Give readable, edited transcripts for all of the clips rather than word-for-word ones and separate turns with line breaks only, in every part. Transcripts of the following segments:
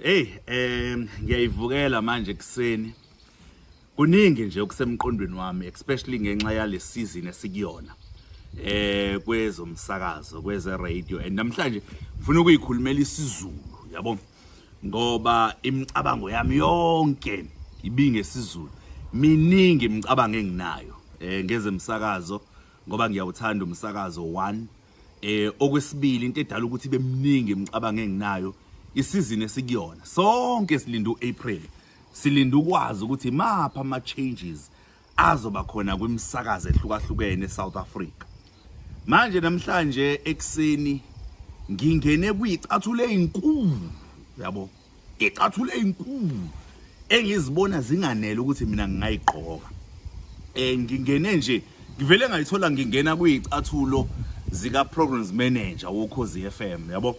Hey, ngiyayivukela manje kuseni. Kuningi nje okusemqondweni wami, especially ngenxa yale season esikuyona. Kwezomsakazo, kweze radio and namhlanje ngifuna ukuyikhulumela isiZulu, yabo. Ngoba imicabango yami yonke ibingesizulu. Miningi imicabango enginayo ngezemsakazo ngoba ngiyawuthanda umsakazo 1. Okwesibili into edala ukuthi beminingi imicabango enginayo isizini esikuyona. Sonke silinda uApril. Silinda ukwazi ukuthi mapha ama changes azoba khona kwimsakazo ehlukahlukene eSouth Africa. Manje namhlanje ekseni ngingene kuyicathulo ezinkulu, yabo. Icathulo ezinkulu engizibona zinganele ukuthi mina ngingayigqoka. Ngingene nje ngivele ngayithola ngingena kuyicathulo zika programs manager woKhozi FM, yabo.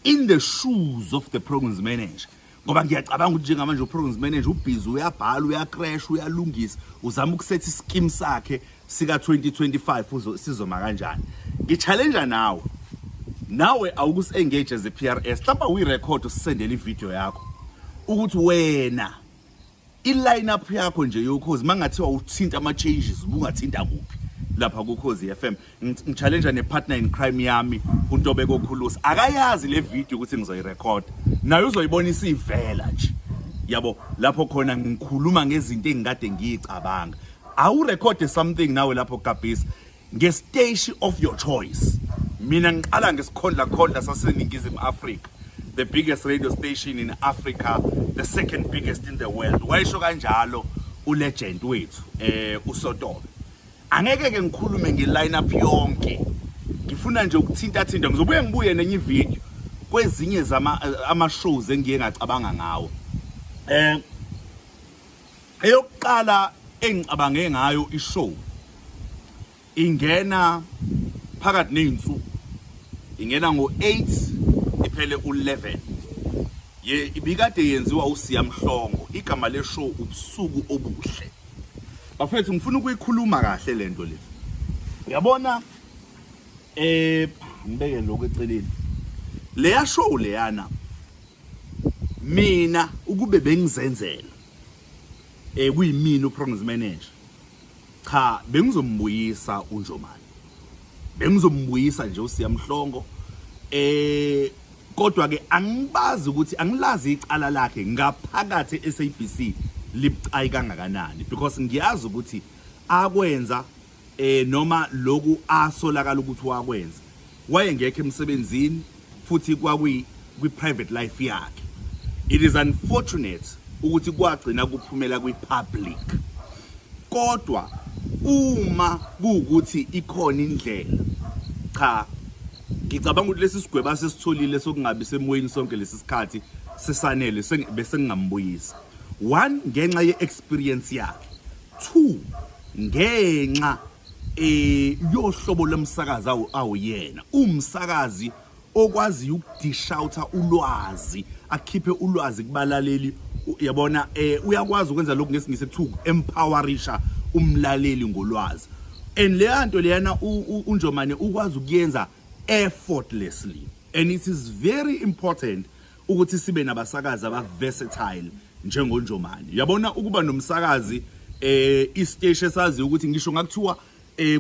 In the shoes of the programs manager. Ngoba ngiyacabanga ukuthi njengamanje uprograms manager ubhizi uyabhala, uyacrash, uyalungisa, uzama ukusetha ischeme sakhe sika 2025 sizoma kanjani. Ngichallenge nawe awukus-engage as a PRS. Hlamba uyirecord usendele ivideo yakho ukuthi wena i-lineup yakho nje yoKhozi mangathiwa uthinta ama changes ubungathinta kuphi lapha kuKhozi FM. Ngichallenge nepartner in crime yami uNtobeko Khulusi akayazi le video ukuthi ngizoyirecord nayo uzoyibona isivela nje, yabo. Lapho khona ngikhuluma ngezinto engikade ngiyicabanga. Awu-record something nawe lapho Gabhisa ngestation of your choice. Mina ngiqala ngesikhondla saseNingizimu Africa, the biggest radio station in Africa, the second biggest in the world. Wayisho kanjalo ulegend wethu uSotobe. Angeke ke ngikhulume ngelineup yonke. Ngifuna nje ukuthinta ngizobuye ngibuye nenye ivideo kwezinye ama shows engiye ngacabanga ngawo. Eyokuqala engicabange ngayo ishow ingena phakathi nezinsuku. Ingena ngo8 iphele u11. Ibikade yenziwa uSiya Mhlongo. Igama le show ubusuku obuhle. Bafethu ngifuna ukuyikhuluma kahle lento le. Uyabona ngibeke lokho eceleni. Leya show leyana mina ukube bengizenzela kuyimina uprograms manager, cha bengizombuyisa uNjomani. Bengizombuyisa nje uSiya Mhlongo. Kodwa ke angibazi ukuthi angilazi icala lakhe ngaphakathi eSABC libucayi kangakanani, because ngiyazi ukuthi akwenza noma loku asolakala ukuthi wakwenza wayengekho emsebenzini futhi kwakuyi private life yakhe. It is unfortunate ukuthi kwagcina kuphumela kwipublic. Kodwa uma kuukuthi ikhona indlela, cha ngicabanga ukuthi lesi sigweba sesitholile sokungabi semoyeni sonke lesi sikhathi sesanele bese ngingambuyisa. 1 ngenxa yeexperience yakhe. 2 ngenxa yohlobo lomsakazi awuyena. Umsakazi okwazi ukudishouta ulwazi, akhiphe ulwazi kubalaleli, yabona. Uyakwazi ukwenza lokho ngesingisi ekuthiwa empowerisha umlaleli ngolwazi. And leyanto leyana uNjomani ukwazi ukuyenza effortlessly. And it is very important ukuthi sibe nabasakazi aba versatile njengoNjomani. Yabona ukuba nomsakazi istation sazi ukuthi ngisho ngakuthiwa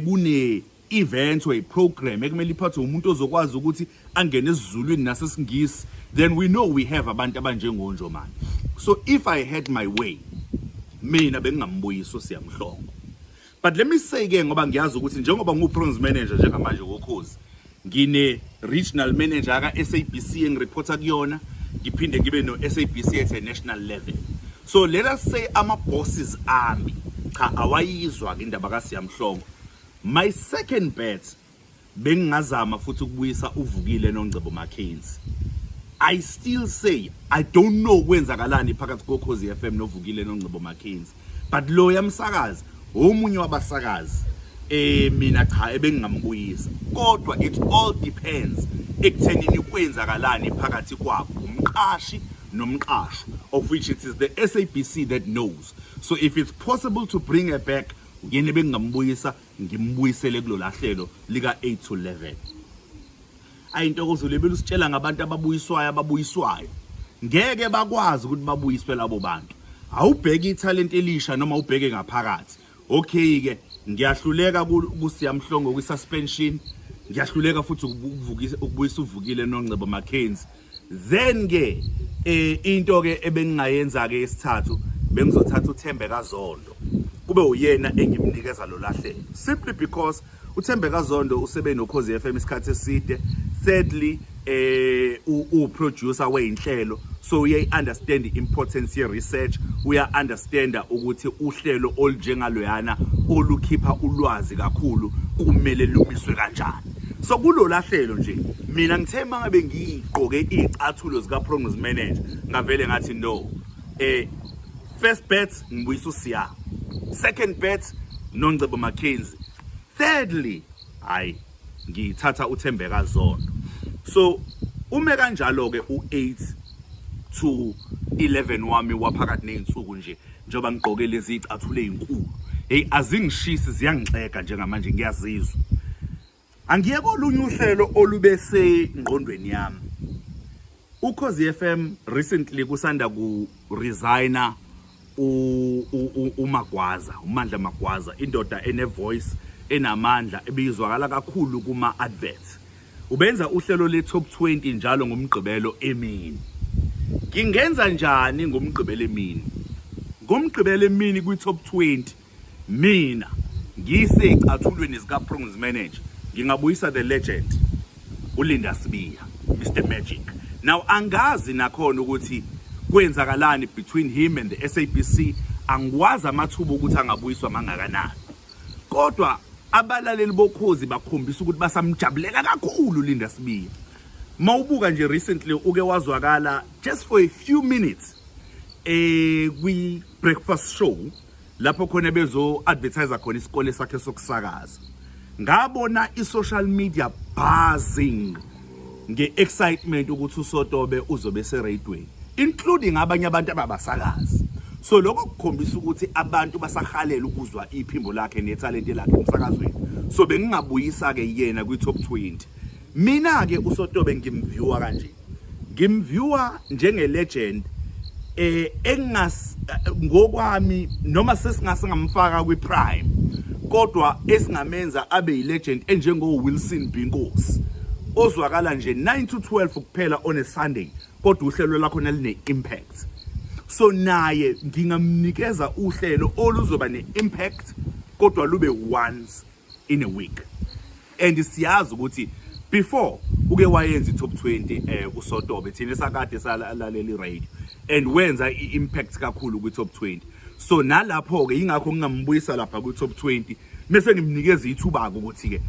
kune event or a program ekumele iphathwe umuntu ozokwazi ukuthi angene esiZulwini nasesingisi, then we know we have abantu abanjengoNjomani. So if I had my way, mina bengingambuyisa uSiya Mhlongo. But let me say ke ngoba ngiyazi ukuthi njengoba ngiwu-programs manager njengamanje koKhozi, ngine regional manager aka SABC engireporta kuyona, ngiphinde ngibe no SABC at a national level. So let us say ama bosses ami cha awayizwa indaba kaSiya Mhlongo. My second bet bengingazama futhi ukubuyisa uVukile noNgcebo Mackenzie. I still say I don't know kwenzakalani phakathi koKhozi FM noVukile noNgcebo Mackenzie, but lo yamsakazi omunye wabasakazi mina cha ebengingambuyisa. Kodwa it all depends ekuthenini kwenzakalani phakathi kwabo umqashi nomqashwa, of which it is the SABC that knows. So if it's possible to bring her back, ngene bengingambuyisa ngimbuyisele kulolu hlelo lika 8 to 11. Ayintokozo lebele usitshela ngabantu ababuyiswayo ngeke bakwazi ukuthi babuyiswe labo bantu. Awubheke italent elisha noma ubheke ngaphakathi. Okay ke ngiyahluleka kuSiyamhlongo kwi-suspension, ngiyahluleka futhi ukubuyisa uvukile noNgcebo Mackenzie. Then ke into ke ebengingayenza ke esithathu bengizothatha uThembeka Zondo kube uyena engimnikeza lo lahlelo, simply because uThembeka Zondo usebe noKhosi FM isikhathi eside. Thirdly u-producer weinhlelo, so uye understand the importance ye research, uya understand ukuthi uhlelo olujengaloyana olukhipha ulwazi kakhulu kumele lumiswe kanjani. So kulo lahlelo nje mina ngithe mangabe ngigqoke izicathulo zika program manager ngavele ngathi no, first bet ngibuyisa uSiya, second bet noNgcebo Mackenzie, thirdly hayi ngithatha uThembeka Zondo. So ume kanjalo ke u8 to 11 wami waphakathi nezinsuku nje njoba ngigqoke lezi icathulo ezinkulu, hey azingishisi ziyangixeka njengamanje ngiyazizwa. Angiye kolunye uhlelo olubese ngqondweni yami. uKhosi FM recently kusanda ku resigner uMagwaza, uMandla Magwaza, indoda ene voice enamandla ebizwakala kakhulu kuma adverts. Ubenza uhlelo le top 20 njalo ngomgqibelo emini. Ngingenza njani ngomgqibelo emini? Ngomgqibelo emini kwi top 20 mina ngisecathulweni sika program manager ngingabuyisa the legend uLinda Sibiya, Mr Magic. Now angazi nakhona ukuthi kwenzakalani between him and the SABC, angikwazi amathuba ukuthi angabuyiswa mangakanani. Kodwa abalaleli bokhozi bakhombisa ukuthi basamjabulela kakhulu Linda Sibiya. Mawubuka nje recently uke wazwakala just for a few minutes kwi breakfast show lapho khona bezo advertise khona isikole sakhe sokusakaza. Ngabona i-social media buzzing nge-excitement ukuthi uSotobe uzobe seradweni, including abanye abantu ababasakazi. So lokho kukhombisa ukuthi abantu basahalela ukuzwa iphimbo lakhe netalente lakhe emsakazweni. So bengingabuyisa ke yena kwi top 20. Mina ke uSotobe ngimviewa kanje. Ngimviewa njenge legend ngokwami noma sesingasengamfaka kwi prime, kodwa esingamenza abe yilegend enjengo Wilson Binkosi ozwakala nje 9 to 12 kuphela on a Sunday, kodwa uhlelo lakho naline impact. So naye ngingamnikeza uhlelo oluzoba ne-impact kodwa lube once in a week. And siyazi ukuthi before uke wayenza i-top 20 uSotobe thina sakade salaleli radio and wenza i-impact kakhulu kwi-top 20. So nalapho ke ingakho ngingambuyisa lapha kwi-top 20 bese ngimnikeza ithuba ukuthi ke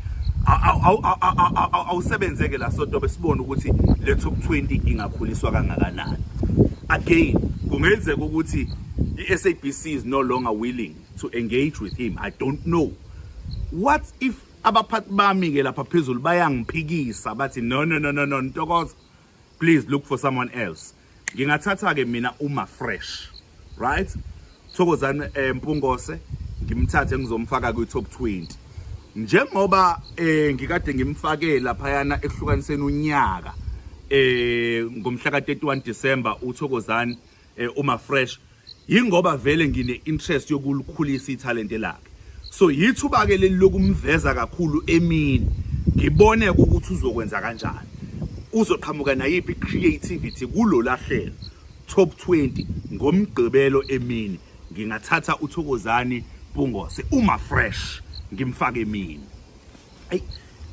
awusebenzeke la Sotobe sibone ukuthi le top 20 ingakhuliswa kangakanani. Again kungenzeka ukuthi iSABC is no longer willing to engage with him. I don't know. What if abaphathi bami ke lapha phezulu bayangiphikisa bathi no Ntokozo, please look for someone else. Ngingathatha ke mina fresh, right? Thokozani Mpungose ngimthathe ngizomfaka kwi top 20. Njengoba ngikade ngimfake laphayana ehlukaniseni unyaka ngomhla ka 31 December uThokozani fresh, yingoba vele ngine interest yokulukhulisa italente lakhe. So yithuba ke leli lokumveza kakhulu emini, ngibone ukuthi uzokwenza kanjani, uzoqhamuka nayipi creativity kulo lahlelo top 20 ngomgqibelo emini. Ngingathatha uThokozani Mpungose fresh ngimfake emini. Hey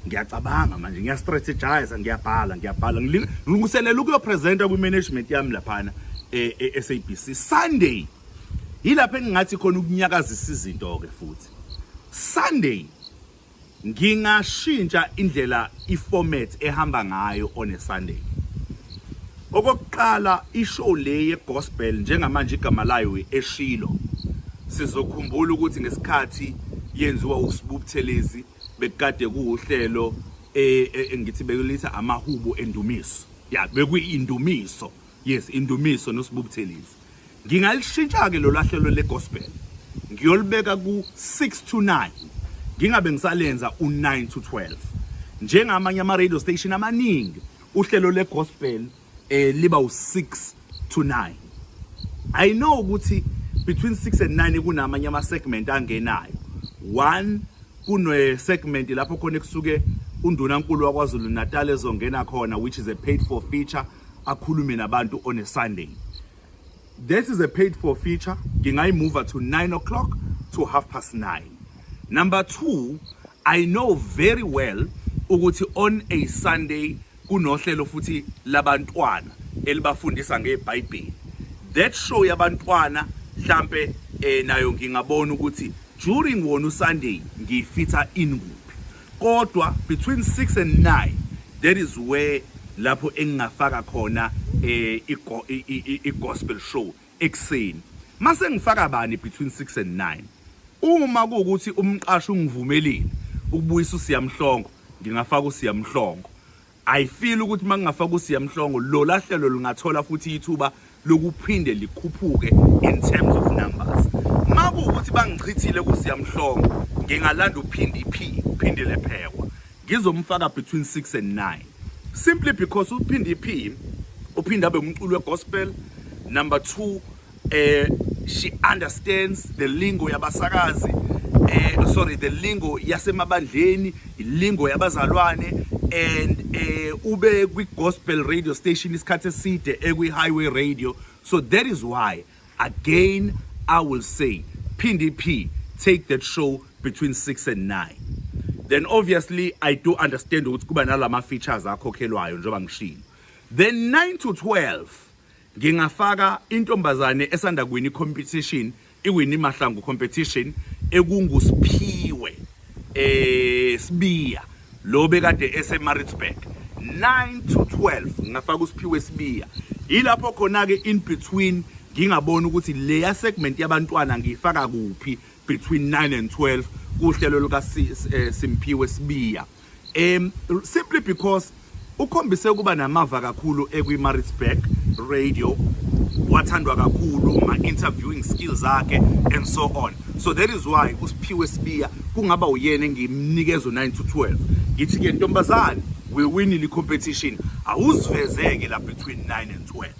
ngiyacabanga manje, ngiyastrategize, ngiyabhala ngilungiselela ukuyopresenta kwi-management yami laphana SABC Sunday. Yilapho engingathi khona ukunyakazisa izinto ke futhi. Sunday ngingashintsha indlela i-format ehamba ngayo on a Sunday. Okokuqala ishow le yegospel njengamanje igama layo eShilo, sizokhumbula ukuthi ngesikhathi yenziwa uSibubuthelezi bekade kuuhlelo engithi bekulitha amahubo endumiso. Ya bekuyindumiso. Yes, indumiso noSibubuthelezi. Ngingalishintsha ke lo lahlelo legospel. Ngiyolibeka ku 6 to 9. Ngingabe ngisalenza u9 to 12. Njengamanye ama radio station amaningi uhlelo legospel liba u6 to 9. I know ukuthi between 6 and 9 kunamanye ama segment angenayo. One kuno segment lapho khona kusuke undunankulu waKwaZulu Natal ezongena khona, which is a paid for feature, akhulume nabantu on a Sunday. This is a paid for feature. Ngingayimove to 9 o'clock to 9:30. Number 2, I know very well ukuthi on a Sunday kunohlelo futhi labantwana elibafundisa ngeBhayibheli. That show yabantwana mhlambe nayo ngingabona ukuthi during wona Sunday ngifitha in kuphi. Kodwa between 6 and 9 that is where lapho engingafaka khona i-gospel show ekseni. Mase ngifaka bani between 6 and 9. Uma kuukuthi umqashi ungivumelile ukubuyisa uSiyamhlongo, ngingafaka uSiyamhlongo. I feel ukuthi mangingafaka uSiyamhlongo lo lahlelo lingathola futhi ithuba lokuphinde likhuphuke in terms of numbers. Makuukuthi bangichithile kuSiyamhlongo, ngingalanda uPhindi uphinde lephekwa. Ngizomfaka between 6 and 9. Simply because uPhindi uphinde abe umculo wegospel. Number 2, she understands the lingo yabasakazi, the lingo yasemabandleni, lingo yabazalwane, and ube kwi-gospel radio station isikhathi eside ekwi-highway radio. So that is why, again, I will say, Phindi take that show between 6 and 9. Then obviously, I do understand ukuthi kuba nalama features akhokhelwayo njengoba ngishilo. Then 9 to 12, ngingafaka intombazane esanda kwini competition, iwini Mahlangu competition, ekungusiphiwe Sibiya, lo bekade eseMaritzburg. 9 to 12 ngingafaka uSiphiwe Sibiya. Ilapho khona ke in between ngingabona ukuthi leya segment yabantwana ngiyifaka kuphi between 9 and 12 kuhlelo luka Simphiwe Sibiya. Simply because ukhombise kuba namava kakhulu ekwi-Maritzburg radio, wathandwa kakhulu ma-interviewing skills akhe and so on. So that is why uSiphiwe Sibiya kungaba uyena ngimnikeza 9 to 12. Ngithi ke ntombazane we win the competition, awuzivezeke la between 9 and 12.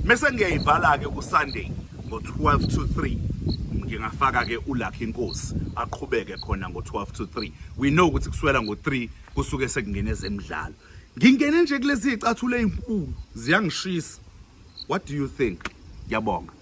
Mase ngiyayivala ke ku Sunday ngo 12 to 3. Ngingafaka ke uLucky Nkosi aqhubeke khona ngo 12 to 3. We know ukuthi kuswela ngo 3 kusuke sekungene zemidlalo. Ngingene nje kulezi icathulo ezinkulu ziyangishisa. What do you think? Ngiyabonga.